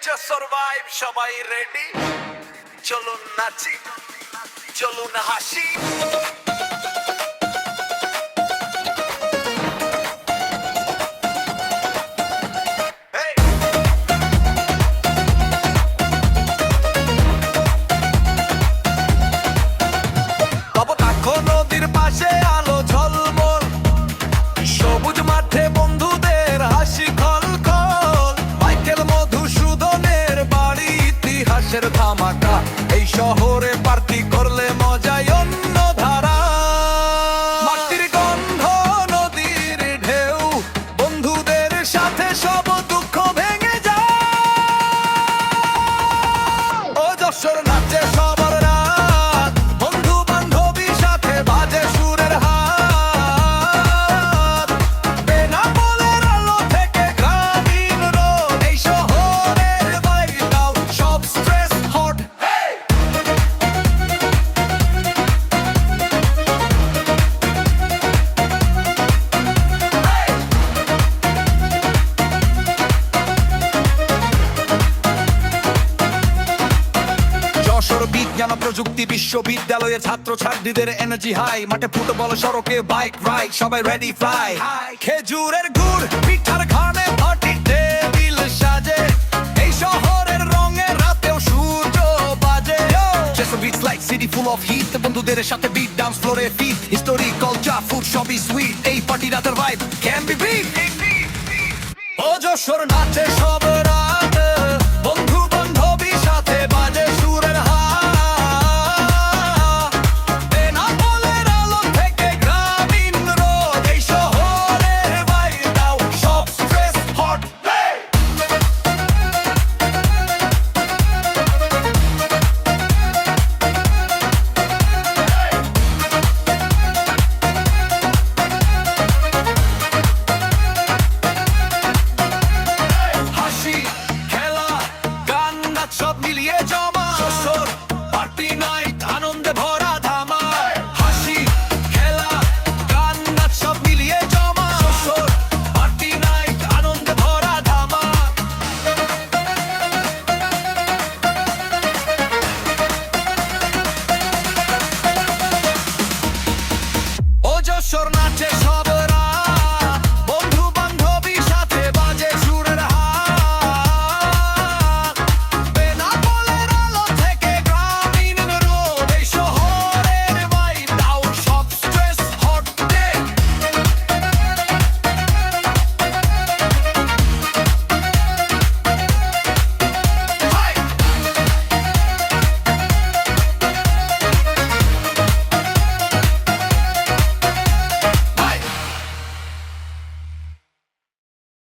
Survive সবাই ready, চলুন নাচি, চলুন হাসি। নদীর পাশে আলো ঝলমল, সবুজ মাঠে বন্ধুদের হাসি খলখল, মাইকেল মধুসূদনের বাড়ি ইতিহাসের ধামাকা, এই শহরে পার্টি করলে মজায় অন্য ধারা। মাটির গন্ধ নদীর ঢেউ, বন্ধুদের সাথে সব দুঃখ ভেঙে যায়। ও যশোর নাচে সবার রাত, বন্ধু বান্ধবীর সাথে বাজে সুরের হাত। বেনাপোলের আলো থেকে গ্রামীণ রোড, এই শহরের বাইরেটাও সব স্ট্রেস হট। যশোর বিজ্ঞান ও প্রযুক্তি বিশ্ববিদ্যালয়ের ছাত্র ছাত্রীদের এনার্জি হাই, মাঠে ফুটবল সড়কে বাইক রাইড, সবাই রেডি ফ্লাই। খেজুরের গুড় পিঠার ঘামে পার্টি টেবিল সাজে, এই শহরের রঙে রাতেও সূর্য বাজে। Just a beats like city full of heat, বন্ধুদের সাথে বিট ডান্স ফ্লোরে ফিট, হিস্টোরি কালচার ফুড সবই সুইট, এই পার্টি রাতের ভাইব ক্যান বি বিট। ও যশোর নাচে সব